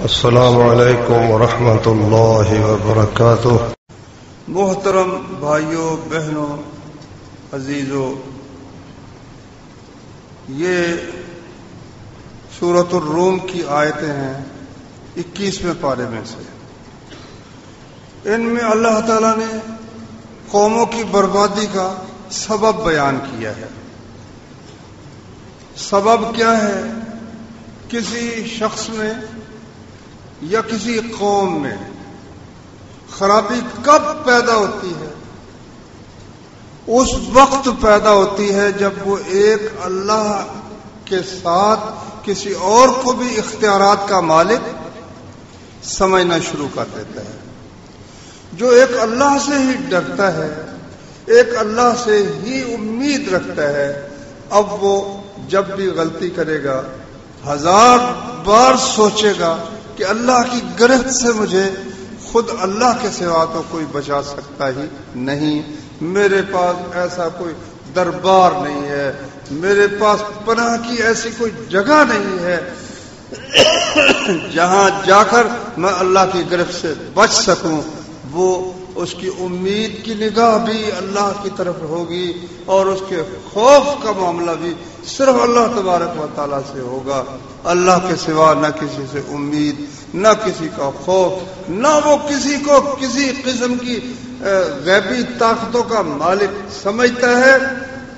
السلام علیکم ورحمۃ اللہ وبرکاتہ۔ محترم بھائیوں بہنوں عزیزوں، یہ سورۃ الروم کی آیتیں ہیں 21ویں پارے میں سے۔ ان میں اللہ تعالیٰ نے قوموں کی بربادی کا سبب بیان کیا ہے۔ سبب کیا ہے؟ کسی شخص میں یا کسی قوم میں خرابی کب پیدا ہوتی ہے؟ اس وقت پیدا ہوتی ہے جب وہ ایک اللہ کے ساتھ کسی اور کو بھی اختیارات کا مالک سمجھنا شروع کر دیتا ہے۔ جو ایک اللہ سے ہی ڈرتا ہے، ایک اللہ سے ہی امید رکھتا ہے، اب وہ جب بھی غلطی کرے گا 1000 بار سوچے گا کہ اللہ کی گرفت سے مجھے خود اللہ کے سوا تو کوئی بچا سکتا ہی نہیں، میرے پاس ایسا کوئی دربار نہیں ہے، میرے پاس پناہ کی ایسی کوئی جگہ نہیں ہے جہاں جا کر میں اللہ کی گرفت سے بچ سکوں۔ وہ اس کی امید کی نگاہ بھی اللہ کی طرف ہوگی اور اس کے خوف کا معاملہ بھی صرف اللہ تبارک و تعالیٰ سے ہوگا۔ اللہ کے سوا نہ کسی سے امید، نہ کسی کا خوف، نہ وہ کسی کو کسی قسم کی غیبی طاقتوں کا مالک سمجھتا ہے،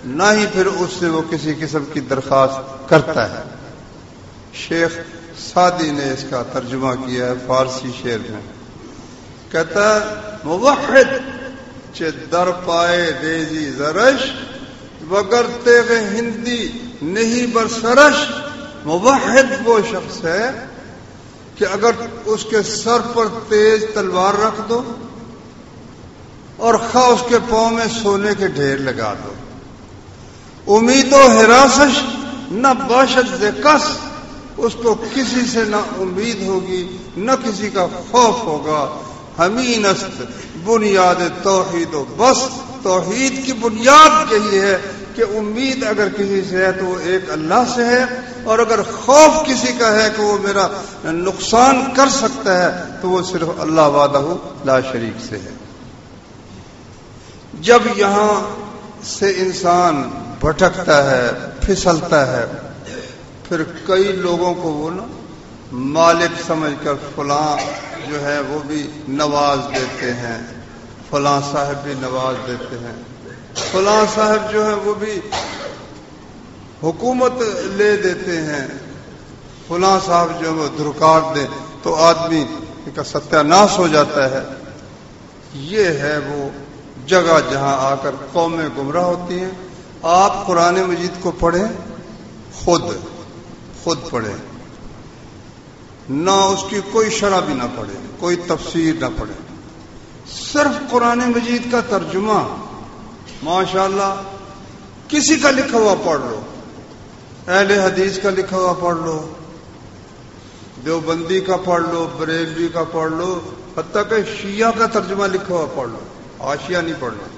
نہ ہی پھر اس سے وہ کسی قسم کی درخواست کرتا ہے۔ شیخ سعدی نے اس کا ترجمہ کیا ہے فارسی شعر میں، کہتا ہے موحد چے در پائے ریزی زرش وگر تیغ ہندی نہیں برسرش۔ موحد وہ شخص ہے کہ اگر اس کے سر پر تیز تلوار رکھ دو اور خواہ اس کے پاؤں میں سونے کے ڈھیر لگا دو، امید و حراسش نہ باشد ز کس، اس کو کسی سے نہ امید ہوگی نہ کسی کا خوف ہوگا۔ ہمین است بنیاد توحید و بس، توحید کی بنیاد یہی ہے کہ امید اگر کسی سے ہے تو وہ ایک اللہ سے ہے، اور اگر خوف کسی کا ہے کہ وہ میرا نقصان کر سکتا ہے تو وہ صرف اللہ وحدہ لا شریک سے ہے۔ جب یہاں سے انسان بھٹکتا ہے، پھسلتا ہے، پھر کئی لوگوں کو وہ نا مالک سمجھ کر فلاں جو ہے وہ بھی نواز دیتے ہیں، فلاں صاحب بھی نواز دیتے ہیں، فلاں صاحب جو ہے وہ بھی حکومت لے دیتے ہیں، فلاں صاحب جو ہے وہ دھرکار دے تو آدمی کا ستیہ ناش ہو جاتا ہے۔ یہ ہے وہ جگہ جہاں آ کر قومیں گمراہ ہوتی ہیں۔ آپ قرآن مجید کو پڑھیں، خود پڑھیں، نہ اس کی کوئی شرح بھی نہ پڑھے، کوئی تفسیر نہ پڑھے، صرف قرآن مجید کا ترجمہ ماشاءاللہ کسی کا لکھا ہوا پڑھ لو، اہل حدیث کا لکھا ہوا پڑھ لو، دیوبندی کا پڑھ لو، بریلوی کا پڑھ لو، حتیٰ کہ شیعہ کا ترجمہ لکھا ہوا پڑھ لو، حاشیہ نہیں پڑھنا،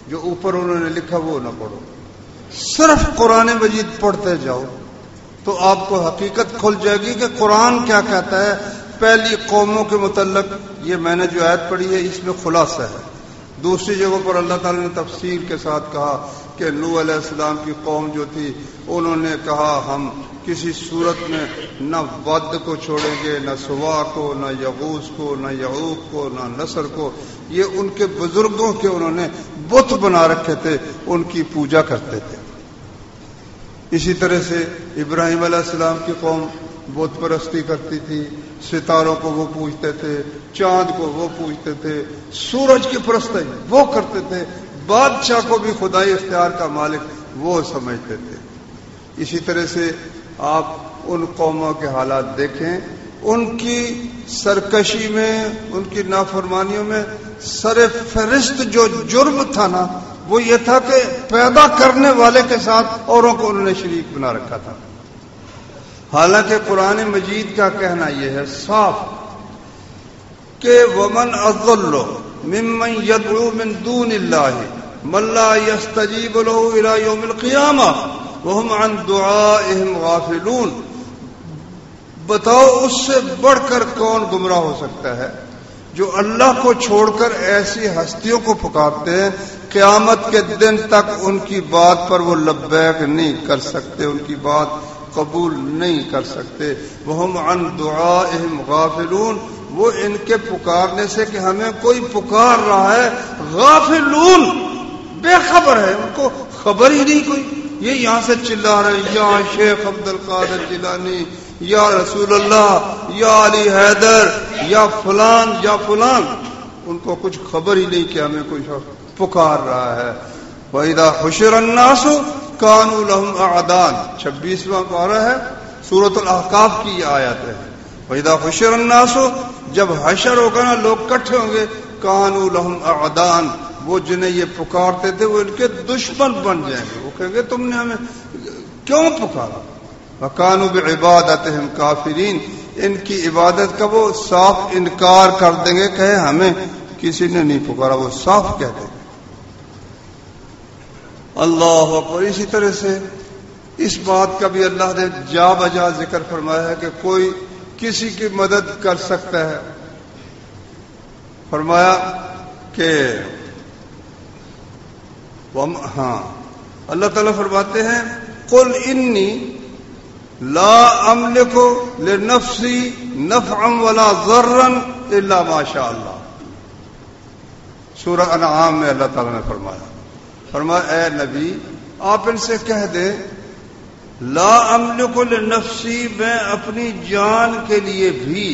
جو اوپر انہوں نے لکھا وہ نہ پڑھو، صرف قرآن مجید پڑھتے جاؤ تو آپ کو حقیقت کھل جائے گی کہ قرآن کیا کہتا ہے۔ پہلی قوموں کے متعلق یہ میں نے جو آیت پڑھی ہے اس میں خلاصہ ہے۔ دوسری جگہوں پر اللہ تعالیٰ نے تفصیل کے ساتھ کہا کہ نوح علیہ السلام کی قوم جو تھی انہوں نے کہا ہم کسی صورت میں نہ ود کو چھوڑیں گے، نہ سوا کو، نہ یغوث کو، نہ یعوق کو، نہ نصر کو۔ یہ ان کے بزرگوں کے انہوں نے بت بنا رکھے تھے، ان کی پوجا کرتے تھے۔ اسی طرح سے ابراہیم علیہ السلام کی قوم بت پرستی کرتی تھی، ستاروں کو وہ پوجتے تھے، چاند کو وہ پوجتے تھے، سورج کی پرستی وہ کرتے تھے، بادشاہ کو بھی خدائی اختیار کا مالک وہ سمجھتے تھے۔ اسی طرح سے آپ ان قوموں کے حالات دیکھیں، ان کی سرکشی میں، ان کی نافرمانیوں میں سر فہرست جو جرم تھا نا وہ یہ تھا کہ پیدا کرنے والے کے ساتھ اوروں کو انہوں نے شریک بنا رکھا تھا۔ حالانکہ قرآن مجید کا کہنا یہ ہے صاف کہ وَمَنْ أَضَلُّ مِمَّنْ يَدْعُو مِن دُونِ اللَّهِ مَن لَّا يَسْتَجِيبُ لَهُ إِلَى يَوْمِ الْقِيَامَةِ وَهُمْ عَن دُعَائِهِمْ غَافِلُونَ۔ بتاؤ اس سے بڑھ کر کون گمراہ ہو سکتا ہے جو اللہ کو چھوڑ کر ایسی ہستیوں کو پکارتے ہیں قیامت کے دن تک ان کی بات پر وہ لبیک نہیں کر سکتے، ان کی بات قبول نہیں کر سکتے. وہم عن دعائہم غافلون، وہ ان کے پکارنے سے کہ ہمیں کوئی پکار رہا ہے غافلون، بے خبر ہے، ان کو خبر ہی نہیں کوئی. یہ یہاں سے چلا رہے ہیں یا شیخ عبد القادر جیلانی، یا رسول اللہ، یا علی حیدر، یا فلان یا فلان، ان کو کچھ خبر ہی نہیں کہ ہمیں کوئی پکار رہا ہے. وَإِذَا حُشِرَ النَّاسُ كَانُوا لَهُمْ أَعْدَاءً، 26واں پارہ ہے سورۃ الاحقاف کی یہ آیت ہے. وَإِذَا حُشِرَ النَّاسُ، جب حشر ہوگا نا، لوگ اکٹھے ہوں گے، كَانُوا لَهُمْ أَعْدَاءً، وہ جنہیں یہ پکارتے تھے وہ ان کے دشمن بن جائیں گے. وہ کہیں گے تم نے ہمیں کیوں پکارا؟ وَكَانُوا بِعِبَادَتِهِمْ كَافِرِينَ، ان کی عبادت کا وہ صاف انکار کر دیں گے، کہے ہمیں کسی نے نہیں پکارا، وہ صاف کہہ دیں گے. اللہ اکبر. اسی طرح سے اس بات کا بھی اللہ نے جا بجا ذکر فرمایا ہے کہ کوئی کسی کی مدد کر سکتا ہے. فرمایا کہ ہاں اللہ تعالیٰ فرماتے ہیں قل انی لا املک لنفسی نفعا ولا ضرا الا ما شاء اللہ. سورہ انعام میں اللہ تعالیٰ نے فرمایا اے نبی آپ ان سے کہہ دیں لا املک لنفسی، میں اپنی جان کے لیے بھی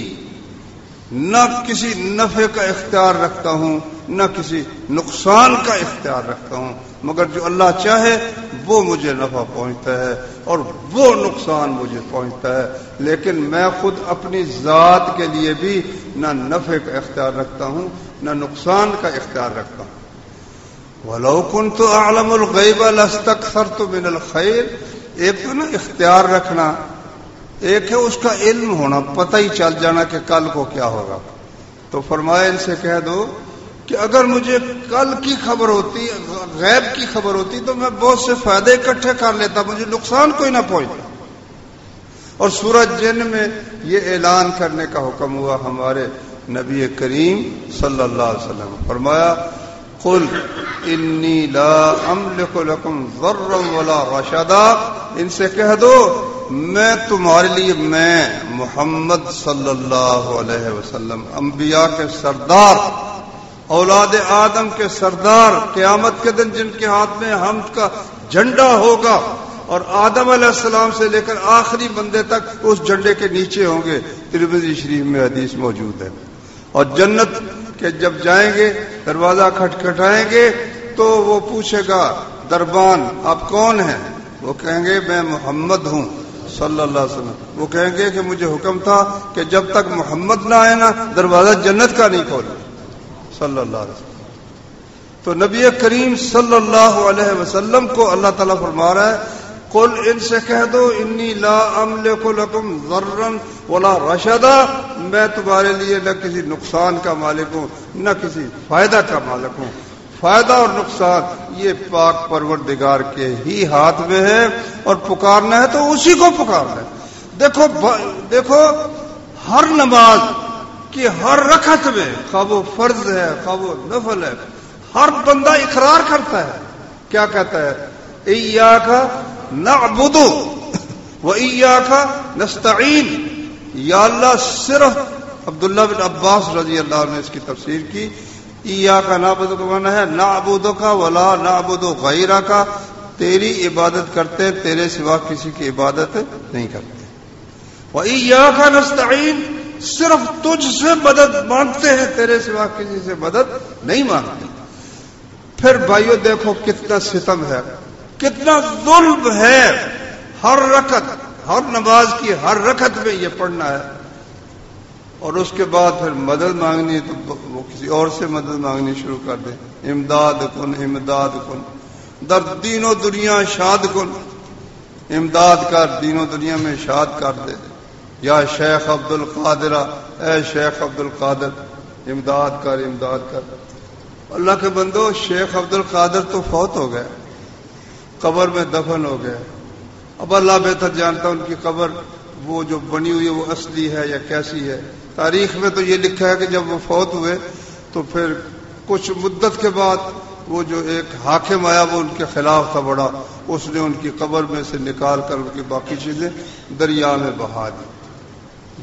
نہ کسی نفع کا اختیار رکھتا ہوں نہ کسی نقصان کا اختیار رکھتا ہوں، مگر جو اللہ چاہے وہ مجھے نفع پہنچتا ہے اور وہ نقصان مجھے پہنچتا ہے. لیکن میں خود اپنی ذات کے لیے بھی نہ نفع کا اختیار رکھتا ہوں نہ نقصان کا اختیار رکھتا ہوں. وَلَوْ كُنْتُ أَعْلَمُ الْغَيْبَ لَاسْتَكْثَرْتُ مِنَ الْخَيْرِ. ایک تو نا اختیار رکھنا، ایک ہے اس کا علم ہونا، پتہ ہی چل جانا کہ کل کو کیا ہوگا. تو فرمایا ان سے کہہ دو کہ اگر مجھے کل کی خبر ہوتی، غیب کی خبر ہوتی، تو میں بہت سے فائدے اکٹھے کر لیتا، مجھے نقصان کوئی نہ پہنچتا. اور سورہ جن میں یہ اعلان کرنے کا حکم ہوا ہمارے نبی کریم صلی اللہ علیہ وسلم. فرمایا قل انی لا املک لکم ضرا ولا رشدا، ان سے کہہ دو میں تمہارے لیے، میں محمد صلی اللہ علیہ وسلم انبیاء کے سردار، اولاد آدم کے سردار، قیامت کے دن جن کے ہاتھ میں حمد کا جھنڈا ہوگا اور آدم علیہ السلام سے لے کر آخری بندے تک اس جھنڈے کے نیچے ہوں گے. ترمذی شریف میں حدیث موجود ہے. اور جنت کے جب جائیں گے دروازہ کھٹکھٹائیں گے تو وہ پوچھے گا دربان آپ کون ہیں؟ وہ کہیں گے میں محمد ہوں صلی اللہ علیہ وسلم. وہ کہیں گے کہ مجھے حکم تھا کہ جب تک محمد نہ آئے نا دروازہ جنت کا نہیں کھولے صلی اللہ علیہ وسلم. تو نبی کریم صلی اللہ علیہ وسلم کو اللہ تعالیٰ فرما رہا ہے قل ان سے کہہ دو انی لا املک لکم ضرا ولا رشدا، میں تمہارے لیے نہ کسی نقصان کا مالک ہوں نہ کسی فائدہ کا مالک ہوں. فائدہ اور نقصان یہ پاک پروردگار کے ہی ہاتھ میں ہے، اور پکارنا ہے تو اسی کو پکارنا ہے. دیکھو ہر نماز کی ہر رکعت میں، خواہ وہ فرض ہے خواہ وہ نفل ہے، ہر بندہ اقرار کرتا ہے. کیا کہتا ہے؟ ایاک نعبد و ایاک نستعین. یا اللہ صرف، عبداللہ بن عباس رضی اللہ عنہ نے اس کی تفسیر کی، ایاک نعبد کا معنی ہے نعبدک ولا نعبد غیرک، تیری عبادت کرتے ہیں تیرے سوا کسی کی عبادت نہیں کرتے. و ایاک نستعین، صرف تجھ سے مدد مانگتے ہیں تیرے سوا کسی سے مدد نہیں مانگتے. پھر بھائیو دیکھو کتنا ستم ہے، کتنا ظلم ہے. ہر رکعت، ہر نماز کی ہر رکعت میں یہ پڑھنا ہے، اور اس کے بعد پھر مدد مانگنی ہے تو وہ کسی اور سے مدد مانگنی شروع کر دے. امداد کن امداد کن، در دین و دنیا شاد کن، امداد کر دین و دنیا میں شاد کر دے. یا شیخ عبد القادر، اے شیخ عبد القادر امداد کر امداد کر. اللہ کے بندو شیخ عبد القادر تو فوت ہو گئے، قبر میں دفن ہو گئے. اب اللہ بہتر جانتا ان کی قبر وہ جو بنی ہوئی ہے وہ اصلی ہے یا کیسی ہے. تاریخ میں تو یہ لکھا ہے کہ جب وہ فوت ہوئے تو پھر کچھ مدت کے بعد وہ جو ایک حاکم آیا وہ ان کے خلاف تھا بڑا، اس نے ان کی قبر میں سے نکال کر ان کی باقی چیزیں دریا میں بہا دی.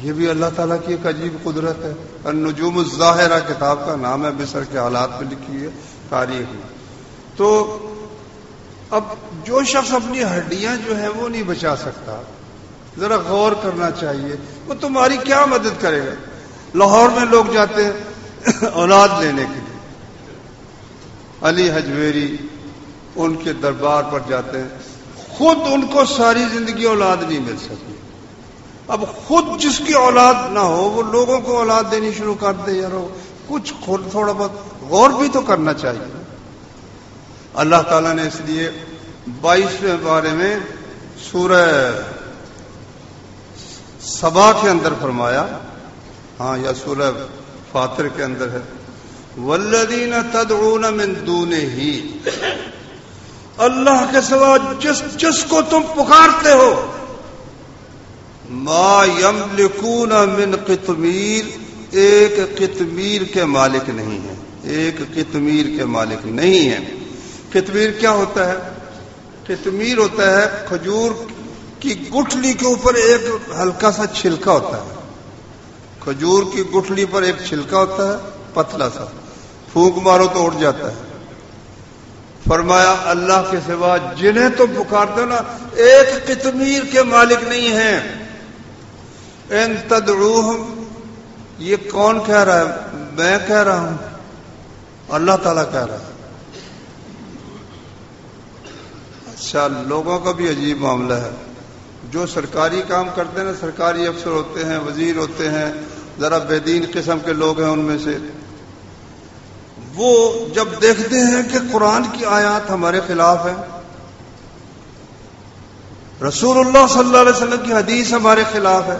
یہ بھی اللہ تعالیٰ کی ایک عجیب قدرت ہے. النجوم الظاہرہ کتاب کا نام ہے، مصر کے حالات میں لکھی ہے تاریخ میں. تو اب جو شخص اپنی ہڈیاں جو ہے وہ نہیں بچا سکتا، ذرا غور کرنا چاہیے. وہ تمہاری کیا مدد کرے گا؟ لاہور میں لوگ جاتے ہیں اولاد لینے کے لیے، علی حجویری ان کے دربار پر جاتے ہیں. خود ان کو ساری زندگی اولاد نہیں مل سکی. اب خود جس کی اولاد نہ ہو وہ لوگوں کو اولاد دینی شروع کر دے. یار کچھ خود تھوڑا بہت غور بھی تو کرنا چاہیے. اللہ تعالیٰ نے اس لیے 22ویں بارے میں سورہ سبا کے اندر فرمایا، ہاں یا سورہ فاطر کے اندر ہے، والذین تدعون من دونہ، اللہ کے سوا جس کو تم پکارتے ہو، ما یملکون من قطمیر، ایک قطمیر کے مالک نہیں ہے، ایک قطمیر کے مالک نہیں ہے. قطمیر کیا ہوتا ہے؟ قطمیر ہوتا ہے کھجور کی گٹھلی کے اوپر ایک ہلکا سا چھلکا ہوتا ہے. کھجور کی گٹھلی پر ایک چھلکا ہوتا ہے پتلا سا، پھونک مارو تو اڑ جاتا ہے. فرمایا اللہ کے سوا جنہیں تم پکارتے ہو نا، ایک قطمیر کے مالک نہیں ہیں. ان تدعوہم، یہ کون کہہ رہا ہے؟ میں کہہ رہا ہوں، اللہ تعالیٰ کہہ رہا ہے. اچھا، لوگوں کا بھی عجیب معاملہ ہے. جو سرکاری کام کرتے ہیں نا، سرکاری افسر ہوتے ہیں، وزیر ہوتے ہیں، ذرا بے دین قسم کے لوگ ہیں ان میں سے، وہ جب دیکھتے ہیں کہ قرآن کی آیات ہمارے خلاف ہیں، رسول اللہ صلی اللہ علیہ وسلم کی حدیث ہمارے خلاف ہے،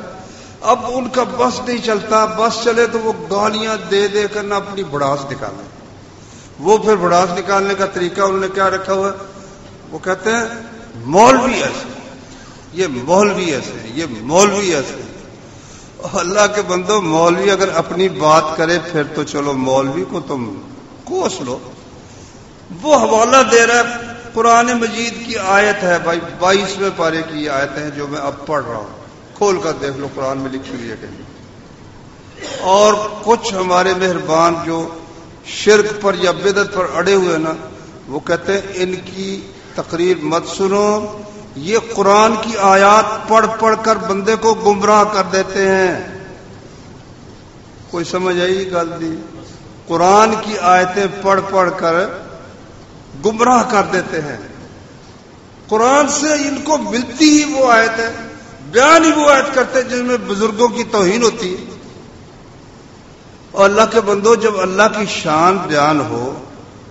اب ان کا بس نہیں چلتا. بس چلے تو وہ گالیاں دے دے کر نہ اپنی بڑاس نکالیں. وہ پھر بڑاس نکالنے کا طریقہ انہوں نے کیا رکھا ہوا ہے؟ وہ کہتے ہیں مولوی ایسے، یہ مولوی ایسے، یہ مولوی ایسے. اللہ کے بندو، مولوی اگر اپنی بات کرے پھر تو چلو مولوی کو تم کوس لو. وہ حوالہ دے رہا ہے قرآن مجید کی آیت ہے بھائی، 22ویں پارے کی یہ آیت ہے جو میں اب پڑھ رہا ہوں. کھول کر دیکھ لو، قرآن میں لکھی ہوئی ہے کہیں. اور کچھ ہمارے مہربان جو شرک پر یا بدعت پر اڑے ہوئے نا، وہ کہتے ہیں ان کی تقریر مت سنو، یہ قرآن کی آیات پڑھ پڑھ کر بندے کو گمراہ کر دیتے ہیں. کوئی سمجھ آئی گل دی؟ قرآن کی آیتیں پڑھ پڑھ کر گمراہ کر دیتے ہیں. قرآن سے ان کو ملتی ہی وہ آیت ہے، بیان ہی وہ آیت کرتے جس میں بزرگوں کی توہین ہوتی ہے. اور اللہ کے بندو، جب اللہ کی شان بیان ہو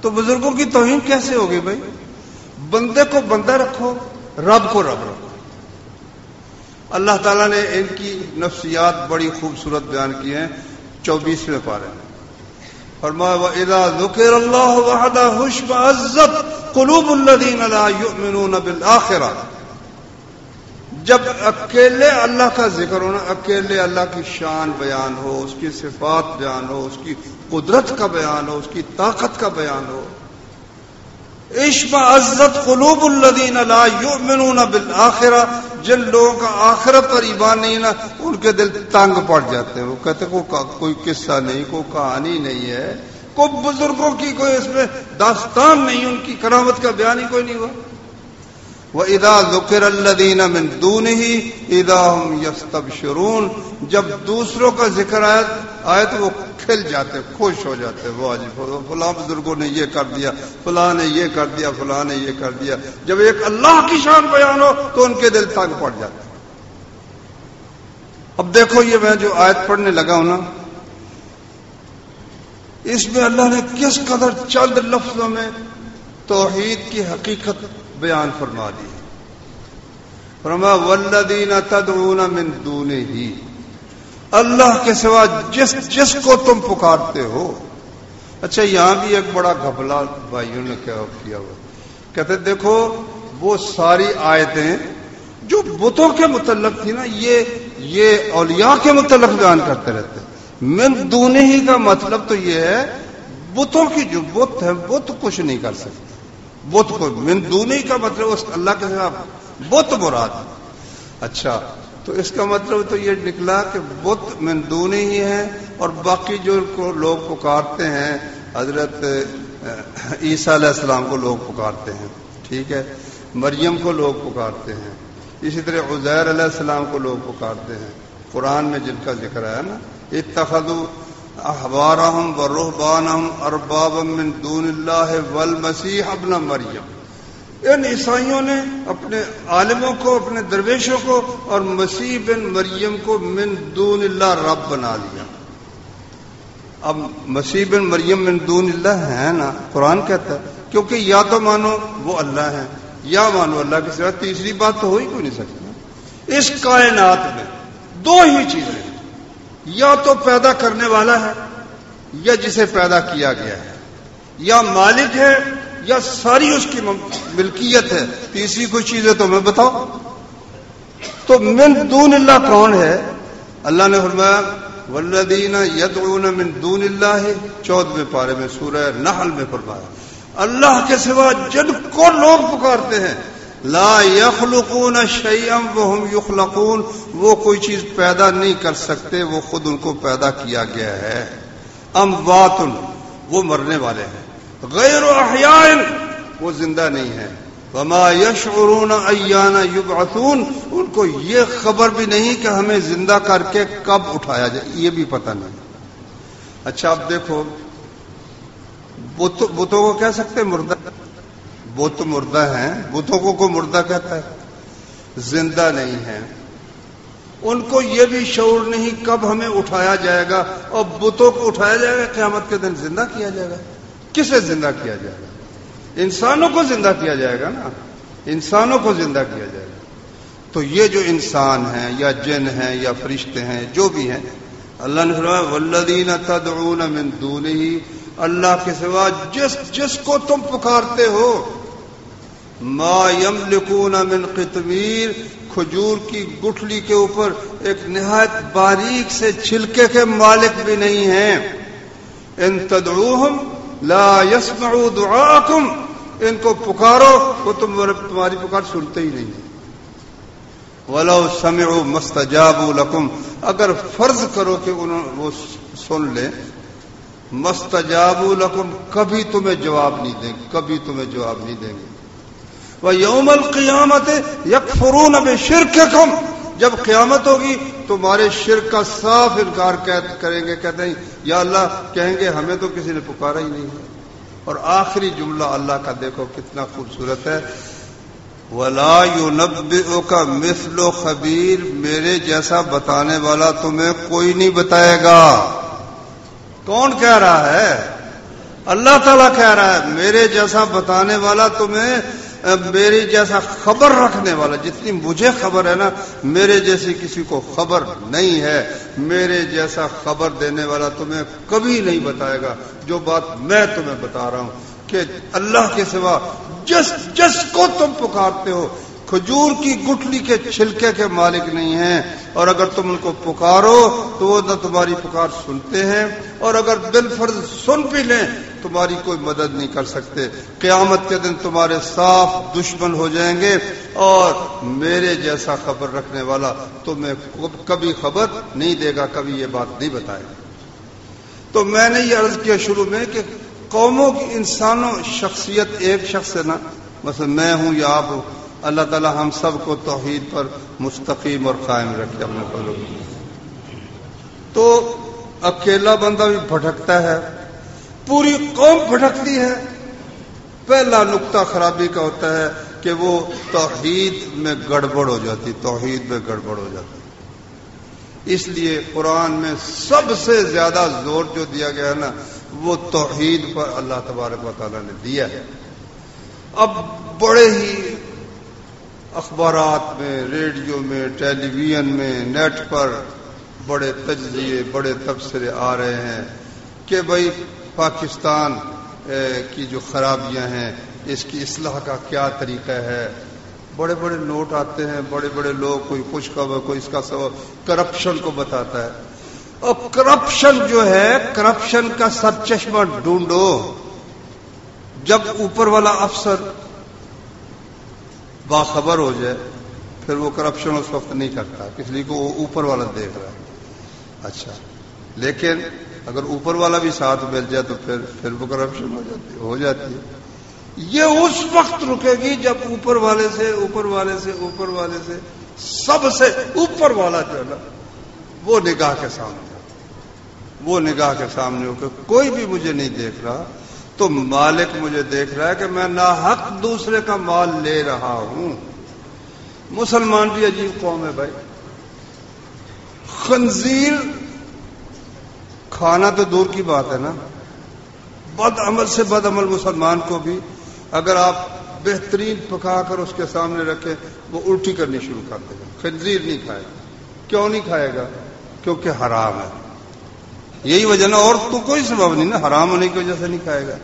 تو بزرگوں کی توہین کیسے ہوگی بھائی؟ بندے کو بندہ رکھو، رب کو رب رکھو. اللہ تعالیٰ نے ان کی نفسیات بڑی خوبصورت بیان کی ہیں 24ویں پارے میں. فرمایا وَإِذَا ذُكِرَ اللَّهُ وَحْدَهُ اشْمَأَزَّتْ قُلُوبُ الَّذِينَ لَا يُؤْمِنُونَ بِالْآخِرَةِ، جب اکیلے اللہ کا ذکر ہونا، اکیلے اللہ کی شان بیان ہو، اس کی صفات بیان ہو، اس کی قدرت کا بیان ہو، اس کی طاقت کا بیان ہو، اشمئزت قلوب الذین لا یؤمنون بالآخرہ، جن لوگوں کا آخرت پر ایمان نہیں نا، ان کے دل تنگ پڑ جاتے ہیں. وہ کہتے ہیں کوئی قصہ نہیں، کوئی کہانی نہیں ہے، کوئی بزرگوں کی کوئی اس میں داستان نہیں، ان کی کرامت کا بیان ہی کوئی نہیں ہوا. وَإِذَا ذُكِرَ الَّذِينَ مِن دُونِهِ إِذَا هُمْ يَسْتَبْشِرُونَ، جب دوسروں کا ذکر آئے تو وہ کھل جاتے، خوش ہو جاتے. وہ آج فلاں بزرگوں نے یہ کر دیا، فلاں نے یہ کر دیا، فلاں نے یہ کر دیا. جب ایک اللہ کی شان بیان ہو تو ان کے دل تنگ پڑ جاتے. اب دیکھو یہ میں جو آیت پڑھنے لگا ہوں نا، اس میں اللہ نے کس قدر چند لفظوں میں توحید کی حقیقت بیان فرما دی. فرمایا والذین تدعون من دونہ، اللہ کے سوا جس کو تم پکارتے ہو. اچھا، یہاں بھی ایک بڑا گھپلا بھائیوں نے کیا ہوا، کہتے دیکھو وہ ساری آیتیں جو بتوں کے متعلق تھی نا یہ اولیاء کے متعلق بیان کرتے رہتے. من دونہ ہی کا مطلب تو یہ ہے بتوں کی جو بت ہے بت کچھ نہیں کر سکتے. بت کو من دونہ ہی کا مطلب اس اللہ کے سوا بت مراد ہے. اچھا تو اس کا مطلب تو یہ نکلا کہ بت من دونہ ہی ہے اور باقی جو کو لوگ پکارتے ہیں حضرت عیسیٰ علیہ السلام کو لوگ پکارتے ہیں, ٹھیک ہے, مریم کو لوگ پکارتے ہیں, اسی طرح عزیر علیہ السلام کو لوگ پکارتے ہیں. قرآن میں جن کا ذکر ہے نا اتخذوا احبارهم ورهبانهم اربابا من دون اللہ والمسیح ابن مریم. ان عیسائیوں نے اپنے عالموں کو, اپنے درویشوں کو اور مسیح بن مریم کو من دون اللہ رب بنا لیا. اب مسیح بن مریم من دون اللہ ہے نا, قرآن کہتا ہے, کیونکہ یا تو مانو وہ اللہ ہے یا مانو اللہ کے سوا تیسری بات تو ہو ہی کوئی نہیں سکتی. اس کائنات میں دو ہی چیزیں, یا تو پیدا کرنے والا ہے یا جسے پیدا کیا گیا ہے, یا مالک ہے یا ساری اس کی ملکیت ہے, تیسری کوئی چیز ہے تو میں بتاؤ. تو من دون اللہ کون ہے؟ اللہ نے فرمایا والذین یدعون من دون اللہ 14ویں پارے میں سورہ نحل میں فرمایا اللہ کے سوا جن کو لوگ پکارتے ہیں لا یخلقون شیئا وهم یخلقون, وہ کوئی چیز پیدا نہیں کر سکتے, وہ خود ان کو پیدا کیا گیا ہے. اموات, وہ مرنے والے ہیں, غیر احیاء, وہ زندہ نہیں ہے. وما یشعرون ایان یبعثون, ان کو یہ خبر بھی نہیں کہ ہمیں زندہ کر کے کب اٹھایا جائے, یہ بھی پتہ نہیں. اچھا اب دیکھو, بتوں کو کہہ سکتے مردہ, بت مردہ ہیں, بتوں کو کوئی مردہ کہتا ہے, زندہ نہیں ہے. ان کو یہ بھی شعور نہیں کب ہمیں اٹھایا جائے گا, اور بتوں کو اٹھایا جائے گا قیامت کے دن, زندہ کیا جائے گا. کسے زندہ کیا جائے گا؟ انسانوں کو زندہ کیا جائے گا نا, انسانوں کو زندہ کیا جائے گا. تو یہ جو انسان ہیں یا جن ہیں یا فرشتے ہیں جو بھی ہیں, اللہ نے فرمایا والذین تدعون من دونہ, اللہ کے سوا جس کو تم پکارتے ہو, ما یملکون من قطمیر, کھجور کی گٹھلی کے اوپر ایک نہایت باریک سے چھلکے کے مالک بھی نہیں ہیں. ان تدعوہم لا یسمعوا دعاءکم, ان کو پکارو وہ تمہاری پکار سنتے ہی نہیں. ولو سمعوا ما استجابوا لکم, اگر فرض کرو کہ وہ سن لیں, مستجابوا لکم, کبھی تمہیں جواب نہیں دیں گے, کبھی تمہیں جواب نہیں دیں گے. وَيَوْمَ الْقِيَامَةِ يَكْفُرُونَ بِشِرْكِكُمْ, جب قیامت ہوگی تمہارے شرک کا صاف انکار کریں گے, کہتے ہیں یا اللہ, کہیں گے ہمیں تو کسی نے پکارا ہی نہیں ہے. اور آخری جملہ اللہ کا دیکھو کتنا خوبصورت ہے, وَلَا يُنَبِّئُكَ مِثْلُ خَبِيرٍ, میرے جیسا بتانے والا تمہیں کوئی نہیں بتائے گا. کون کہہ رہا ہے؟ اللہ تعالیٰ کہہ رہا ہے میرے جیسا بتانے والا تمہیں, میرے جیسا خبر رکھنے والا, جتنی مجھے خبر ہے نا میرے جیسی کسی کو خبر نہیں ہے, میرے جیسا خبر دینے والا تمہیں کبھی نہیں بتائے گا جو بات میں تمہیں بتا رہا ہوں کہ اللہ کے سوا جس کو تم پکارتے ہو کھجور کی گٹھلی کے چھلکے کے مالک نہیں ہیں, اور اگر تم ان کو پکارو تو وہ نہ تمہاری پکار سنتے ہیں, اور اگر بالفرض سن بھی لیں تمہاری کوئی مدد نہیں کر سکتے. قیامت کے دن تمہارے صاف دشمن ہو جائیں گے, اور میرے جیسا خبر رکھنے والا تمہیں کبھی خبر نہیں دے گا, کبھی یہ بات نہیں بتائے گا. تو میں نے یہ عرض کیا شروع میں کہ قوموں کی, انسانوں, شخصیت ایک شخص ہے نا, مثلا میں ہوں یا آپ ہوں, اللہ تعالی ہم سب کو توحید پر مستقیم اور قائم رکھے اپنے پلوں. تو اکیلا بندہ بھی بھٹکتا ہے, پوری قوم بھٹکتی ہے. پہلا نقطہ خرابی کا ہوتا ہے کہ وہ توحید میں گڑبڑ ہو جاتی, توحید میں گڑبڑ ہو جاتی. اس لیے قرآن میں سب سے زیادہ زور جو دیا گیا ہے نا وہ توحید پر اللہ تبارک و تعالیٰ نے دیا ہے. اب بڑے ہی اخبارات میں, ریڈیو میں, ٹیلی ویژن میں, نیٹ پر بڑے تجزیے, بڑے تبصرے آ رہے ہیں کہ بھائی پاکستان کی جو خرابیاں ہیں اس کی اصلاح کا کیا طریقہ ہے. بڑے بڑے نوٹ آتے ہیں، بڑے بڑے لوگ، کوئی کچھ کا کوئی اس کا سبب کرپشن کو بتاتا ہے. اور کرپشن جو ہے، کرپشن کا سر چشمہ ڈھونڈو. جب اوپر والا افسر باخبر ہو جائے پھر وہ کرپشن اس وقت نہیں کرتا، اس لیے کہ وہ اوپر والا دیکھ رہا ہے. اچھا، لیکن اگر اوپر والا بھی ساتھ مل جائے تو پھر وہ کرپشن ہو جاتی ہے. یہ اس وقت رکے گی جب اوپر والے سے سب سے اوپر والا جو ہے نا وہ نگاہ کے سامنے ہو کہ کوئی بھی مجھے نہیں دیکھ رہا، تو مالک مجھے دیکھ رہا ہے کہ میں ناحق دوسرے کا مال لے رہا ہوں. مسلمان بھی عجیب قوم ہے بھائی. خنزیر کھانا تو دور کی بات ہے نا، بد عمل سے بد عمل مسلمان کو بھی اگر آپ بہترین پکا کر اس کے سامنے رکھیں وہ الٹی کرنی شروع کر دے گا. خنزیر نہیں کھائے گا. کیوں نہیں کھائے گا؟ کیونکہ حرام ہے. یہی وجہ نا، اور تو کوئی سبب نہیں نا، حرام ہونے کی وجہ سے نہیں کھائے گا.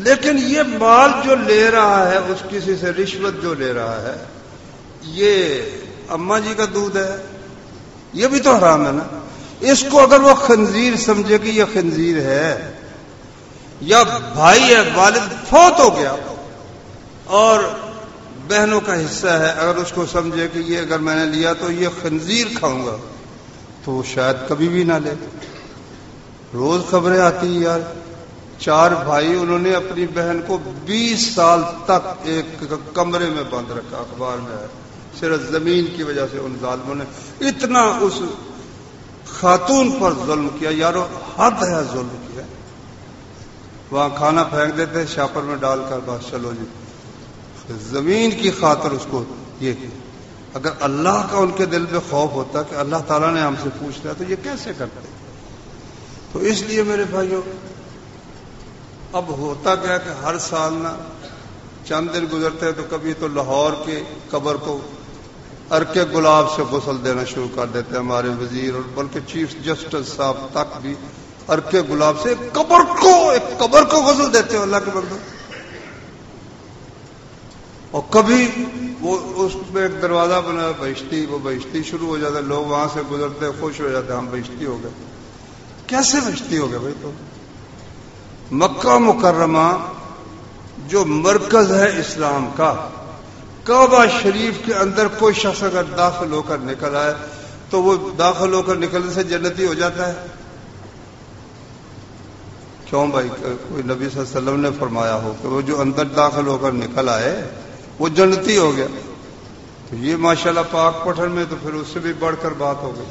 لیکن یہ مال جو لے رہا ہے، اس کسی سے رشوت جو لے رہا ہے، یہ اماں جی کا دودھ ہے، یہ بھی تو حرام ہے نا. اس کو اگر وہ خنزیر سمجھے کہ یہ خنزیر ہے، یا بھائی ہے، والد فوت ہو گیا اور بہنوں کا حصہ ہے، اگر اس کو سمجھے کہ یہ اگر میں نے لیا تو یہ خنزیر کھاؤں گا، تو وہ شاید کبھی بھی نہ لے. روز خبریں آتی ہیں یار، 4 بھائی انہوں نے اپنی بہن کو 20 سال تک ایک کمرے میں بند رکھا. اخبار میں ہے، صرف زمین کی وجہ سے ان ظالموں نے اتنا اس خاتون پر ظلم کیا. یارو حد ہے ظلم کیا. وہاں کھانا پھینک دیتے شاپر میں ڈال کر، بس چلو جی، زمین کی خاطر اس کو یہ کیا. اگر اللہ کا ان کے دل میں خوف ہوتا کہ اللہ تعالیٰ نے ہم سے پوچھ لیا تو یہ کیسے کرتے. تو اس لیے میرے بھائیوں، اب ہوتا گیا کہ ہر سال نا چند دن گزرتے ہیں تو کبھی تو لاہور کی قبر کو ارکے گلاب سے غسل دینا شروع کر دیتے ہیں ہمارے وزیر، اور بلکہ چیف جسٹس صاحب تک بھی ارکے گلاب سے ایک قبر کو غسل دیتے ہیں. اللہ کے بندو. اور کبھی وہ اس میں ایک دروازہ بنا بہشتی، وہ بہشتی شروع ہو جاتا ہے، لوگ وہاں سے گزرتے خوش ہو جاتے ہیں، ہم بہشتی ہو گئے. کیسے بہشتی ہو گئے بھائی؟ تو مکہ مکرمہ جو مرکز ہے اسلام کا، کعبہ شریف کے اندر کوئی شخص اگر داخل ہو کر نکل آئے تو وہ داخل ہو کر نکلنے سے جنتی ہو جاتا ہے. کیوں بھائی؟ کوئی نبی صلی اللہ علیہ وسلم نے فرمایا ہو کہ وہ جو اندر داخل ہو کر نکل آئے وہ جنتی ہو گیا. تو یہ ماشاءاللہ پاک پٹھن میں تو پھر اس سے بھی بڑھ کر بات ہو گئی.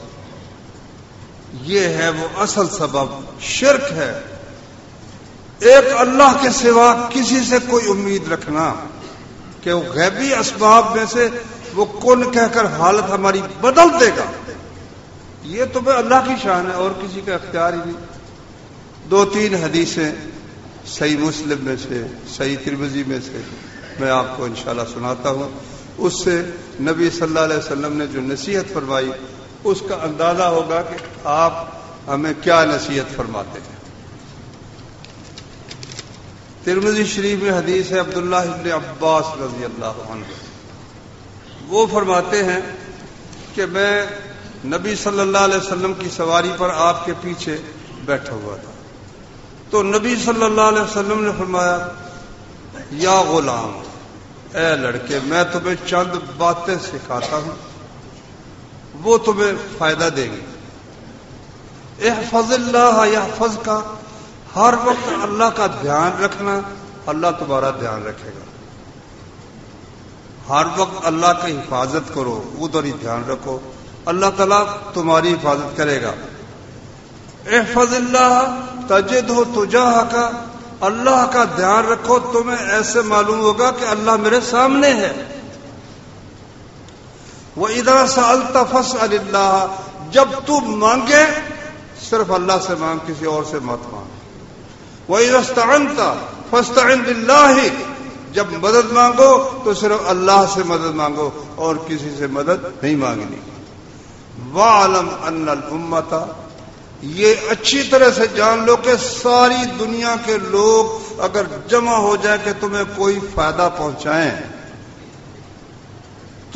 یہ ہے وہ اصل سبب، شرک ہے. ایک اللہ کے سوا کسی سے کوئی امید رکھنا کہ وہ غیبی اسباب میں سے وہ کن کہہ کر حالت ہماری بدل دے گا، یہ تو بھائی اللہ کی شان ہے اور کسی کا اختیار ہی نہیں. 2-3 حدیثیں صحیح مسلم میں سے، صحیح ترمذی میں سے میں آپ کو انشاءاللہ سناتا ہوں. اس سے نبی صلی اللہ علیہ وسلم نے جو نصیحت فرمائی اس کا اندازہ ہوگا کہ آپ ہمیں کیا نصیحت فرماتے ہیں. ترمذی شریف میں حدیث ہے عبداللہ ابن عباس رضی اللہ عنہ، وہ فرماتے ہیں کہ میں نبی صلی اللہ علیہ وسلم کی سواری پر آپ کے پیچھے بیٹھا ہوا تھا، تو نبی صلی اللہ علیہ وسلم نے فرمایا، یا غلام، اے لڑکے، میں تمہیں چند باتیں سکھاتا ہوں، وہ تمہیں فائدہ دیں گی. احفظ اللہ یحفظ کا، ہر وقت اللہ کا دھیان رکھنا، اللہ تمہارا دھیان رکھے گا. ہر وقت اللہ کی حفاظت کرو، ادھر ہی دھیان رکھو، اللہ تعالیٰ تمہاری حفاظت کرے گا. احفظ اللہ تجدہ تجاہک، اللہ کا دھیان رکھو، تمہیں ایسے معلوم ہوگا کہ اللہ میرے سامنے ہے. وَإِذَا سَأَلْتَ فَاسْأَلِ اللَّهَ، جب تو مانگے صرف اللہ سے مانگ، کسی اور سے مت مانگ. وَإِذَا اسْتَعَنْتَ فَاسْتَعِنْ بِاللَّهِ، جب مدد مانگو تو صرف اللہ سے مدد مانگو اور کسی سے مدد نہیں مانگنی. وَعَلَمْ أَنَّ الْأُمَّةَ، یہ اچھی طرح سے جان لو کہ ساری دنیا کے لوگ اگر جمع ہو جائے کہ تمہیں کوئی فائدہ پہنچائیں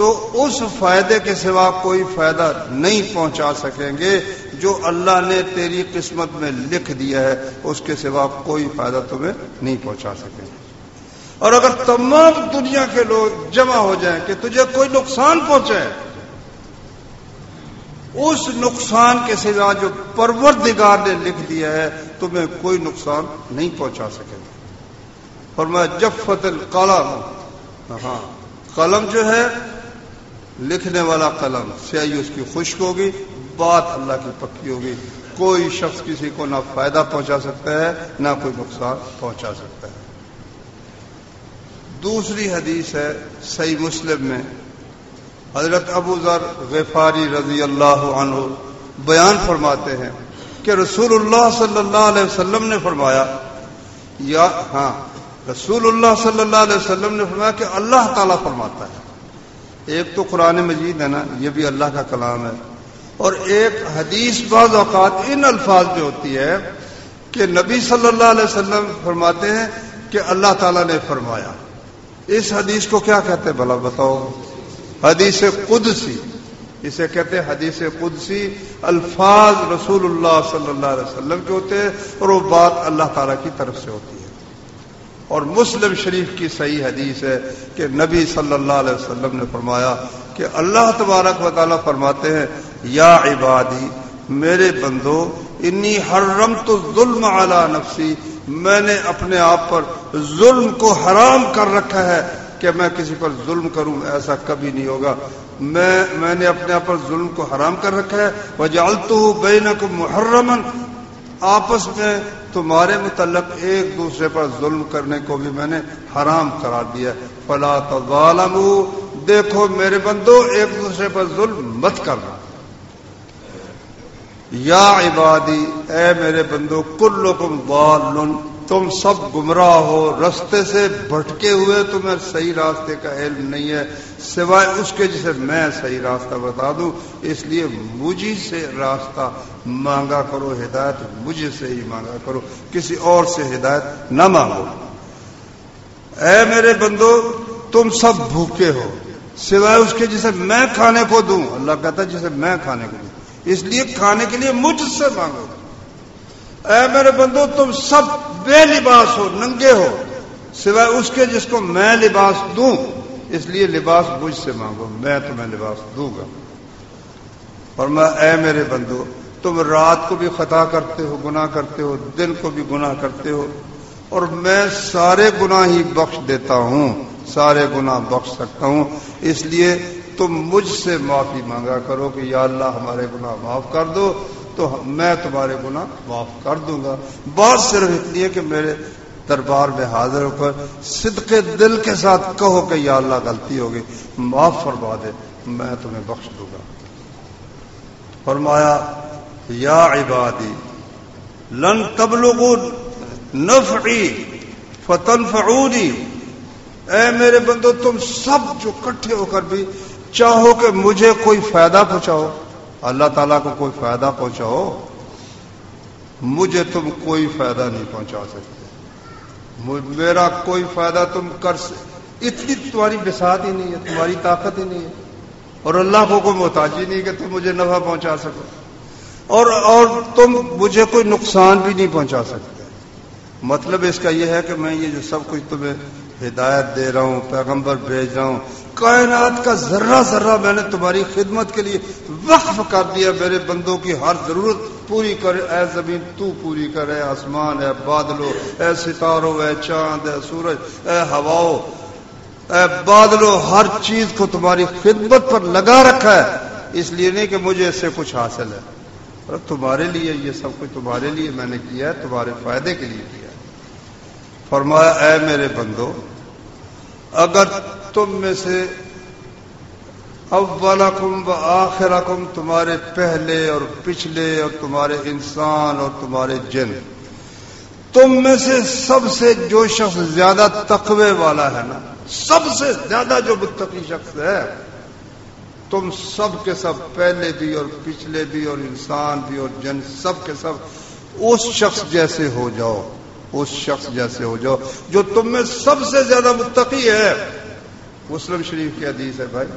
تو اس فائدے کے سوا کوئی فائدہ نہیں پہنچا سکیں گے جو اللہ نے تیری قسمت میں لکھ دیا ہے، اس کے سوا کوئی فائدہ تمہیں نہیں پہنچا سکیں گے۔ اور اگر تمام دنیا کے لوگ جمع ہو جائیں کہ تجھے کوئی نقصان پہنچائے، اس نقصان کے سوا جو پروردگار نے لکھ دیا ہے تمہیں کوئی نقصان نہیں پہنچا سکے گا۔ فرمایا جفت القلم، ہاں قلم جو ہے لکھنے والا قلم، سیاہی اس کی خشک ہوگی، بات اللہ کی پکی ہوگی، کوئی شخص کسی کو نہ فائدہ پہنچا سکتا ہے نہ کوئی نقصان پہنچا سکتا ہے۔ دوسری حدیث ہے صحیح مسلم میں، حضرت ابو ذر غفاری رضی اللہ عنہ بیان فرماتے ہیں کہ رسول اللہ صلی اللہ علیہ وسلم نے فرمایا، رسول اللہ صلی اللہ علیہ وسلم نے فرمایا کہ اللہ تعالیٰ فرماتا ہے، ایک تو قرآن مجید ہے نا، یہ بھی اللہ کا کلام ہے، اور ایک حدیث بعض اوقات ان الفاظ میں ہوتی ہے کہ نبی صلی اللہ علیہ وسلم فرماتے ہیں کہ اللہ تعالیٰ نے فرمایا۔ اس حدیث کو کیا کہتے ہیں بھلا بتاؤ؟ حدیث قدسی، اسے کہتے ہیں حدیث قدسی۔ الفاظ رسول اللہ صلی اللہ علیہ وسلم کے ہوتے ہیں اور وہ بات اللہ تعالیٰ کی طرف سے ہوتی ہے۔ اور مسلم شریف کی صحیح حدیث ہے کہ نبی صلی اللہ علیہ وسلم نے فرمایا کہ اللہ تبارک و تعالیٰ فرماتے ہیں، یا عبادی، میرے بندو، انی حرمت الظلم علی نفسی، میں نے اپنے آپ پر ظلم کو حرام کر رکھا ہے کہ میں کسی پر ظلم کروں، ایسا کبھی نہیں ہوگا۔ میں نے اپنے آپ پر ظلم کو حرام کر رکھا ہے، وجعلتہ بینکم محرما، آپس میں تمہارے متعلق ایک دوسرے پر ظلم کرنے کو بھی میں نے حرام قرار دیا، فلا تظالموا، دیکھو میرے بندو ایک دوسرے پر ظلم مت کرنا۔ یا عبادی، اے میرے بندو، کلکم ضال، تم سب گمراہ ہو، رستے سے بھٹکے ہوئے، تمہیں صحیح راستے کا علم نہیں ہے سوائے اس کے جسے میں صحیح راستہ بتا دوں، اس لیے مجھے سے راستہ مانگا کرو، ہدایت مجھے سے ہی مانگا کرو، کسی اور سے ہدایت نہ مانگو۔ اے میرے بندو، تم سب بھوکے ہو سوائے اس کے جسے میں کھانے کو دوں، اللہ کہتا ہے جسے میں کھانے کو دوں، اس لیے کھانے کے لیے مجھ سے مانگو۔ اے میرے بندو، تم سب بے لباس ہو، ننگے ہو سوائے اس کے جس کو میں لباس دوں، اس لیے لباس مجھ سے مانگو، میں تمہیں لباس دوں گا۔ فرمایا اے میرے بندو، تم رات کو بھی خطا کرتے ہو، گناہ کرتے ہو، دن کو بھی گناہ کرتے ہو، اور میں سارے گناہ ہی بخش دیتا ہوں، سارے گناہ بخش سکتا ہوں، اس لیے تم مجھ سے معافی مانگا کرو کہ یا اللہ ہمارے گناہ معاف کر دو، تو میں تمہارے گناہ معاف کر دوں گا۔ بات صرف اتنی ہے کہ میرے دربار میں حاضر ہو کر صدق دل کے ساتھ کہو کہ یا اللہ غلطی ہوگی، معاف فرما دے، میں تمہیں بخش دوں گا۔ فرمایا یا عبادی لن تبلغوا نفعی فتنفعونی، اے میرے بندو، تم سب جو اکٹھے ہو کر بھی چاہو کہ مجھے کوئی فائدہ پہنچاؤ، اللہ تعالیٰ کو کوئی فائدہ پہنچاؤ، مجھے تم کوئی فائدہ نہیں پہنچا سکتے، میرا کوئی فائدہ تم کر اتنی تمہاری بساط ہی نہیں ہے، تمہاری طاقت ہی نہیں ہے، اور اللہ کو کوئی محتاج ہی نہیں کہ تم مجھے نفع پہنچا سکو، اور تم مجھے کوئی نقصان بھی نہیں پہنچا سکتے۔ مطلب اس کا یہ ہے کہ میں یہ جو سب کچھ تمہیں ہدایت دے رہا ہوں، پیغمبر بھیج رہا ہوں، کائنات کا ذرہ ذرہ میں نے تمہاری خدمت کے لیے وقف کر دیا، میرے بندوں کی ہر ضرورت پوری کر، اے زمین تو پوری کر، اے آسمان، اے بادلوں، اے ستاروں، اے چاند، اے سورج، اے ہواؤں، اے بادلوں، ہر چیز کو تمہاری خدمت پر لگا رکھا ہے، اس لیے نہیں کہ مجھے اس سے کچھ حاصل ہے، اور تمہارے لیے یہ سب کچھ تمہارے لیے میں نے کیا ہے، تمہارے فائدے کے لیے کیا ہے۔ فرمایا اے میرے بندو، اگر تم میں سے اولکم و آخرکم، تمہارے پہلے اور پچھلے اور تمہارے انسان اور تمہارے جن، تم میں سے سب سے جو شخص زیادہ تقوی والا ہے نا، سب سے زیادہ جو متقی شخص ہے، تم سب کے سب پہلے بھی اور پچھلے بھی اور انسان بھی اور جن سب کے سب اس شخص جیسے ہو جاؤ، اس شخص جیسے ہو جاؤ جو تم میں سب سے زیادہ متقی ہے۔ مسلم شریف کی حدیث ہے بھائی،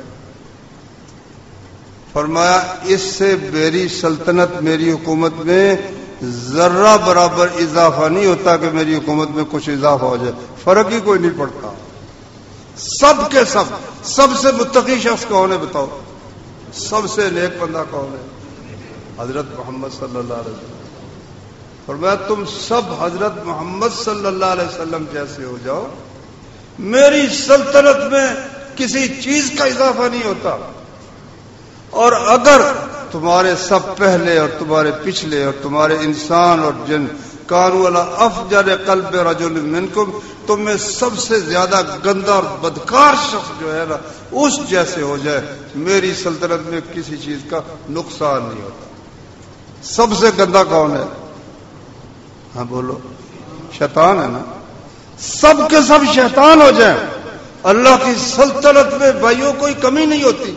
فرمایا اس سے میری سلطنت میری حکومت میں ذرہ برابر اضافہ نہیں ہوتا کہ میری حکومت میں کچھ اضافہ ہو جائے، فرق ہی کوئی نہیں پڑتا. سب کے سب سے متقی شخص کون ہے بتاؤ؟ سب سے نیک بندہ کون ہے؟ حضرت محمد صلی اللہ علیہ وسلم. فرمایا تم سب حضرت محمد صلی اللہ علیہ وسلم جیسے ہو جاؤ، میری سلطنت میں کسی چیز کا اضافہ نہیں ہوتا. اور اگر تمہارے سب پہلے اور تمہارے پچھلے اور تمہارے انسان اور جن کانوا علی افجر قلب رجل منکم، تم میں سب سے زیادہ گندا اور بدکار شخص جو ہے نا اس جیسے ہو جائے، میری سلطنت میں کسی چیز کا نقصان نہیں ہوتا. سب سے گندا کون ہے؟ ہاں بولو. شیطان ہے نا. سب کے سب شیطان ہو جائیں، اللہ کی سلطنت میں بھائیوں کوئی کمی نہیں ہوتی.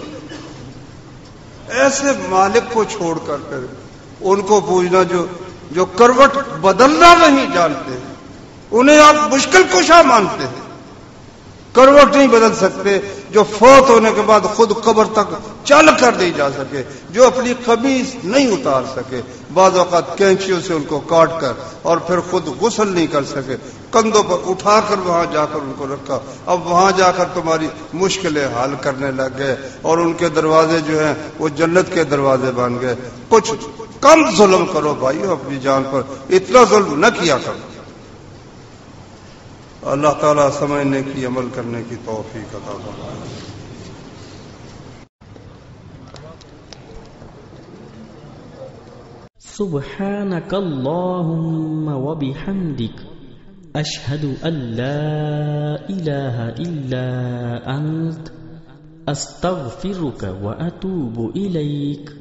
ایسے مالک کو چھوڑ کر ان کو پوچھنا جو کروٹ بدلنا نہیں جانتے، انہیں آپ مشکل کشا مانتے ہیں. کروٹ نہیں بدل سکتے، جو فوت ہونے کے بعد خود قبر تک چل کر نہیں جا سکے، جو اپنی قمیص نہیں اتار سکے، بعض اوقات کینچیوں سے ان کو کاٹ کر اور پھر خود غسل نہیں کر سکے، کندھوں پر اٹھا کر وہاں جا کر ان کو رکھا. اب وہاں جا کر تمہاری مشکلیں حل کرنے لگ گئے اور ان کے دروازے جو ہیں وہ جنت کے دروازے بن گئے. کچھ کم ظلم کرو بھائیو اپنی جان پر، اتنا ظلم نہ کیا کرو. اللہ تعالیٰ سمجھنے کی عمل کرنے کی توفیق عطا فرمائے. سبحانك اللهم وبحمدك أشهد أن لا إله إلا أنت أستغفرك وأتوب إليك.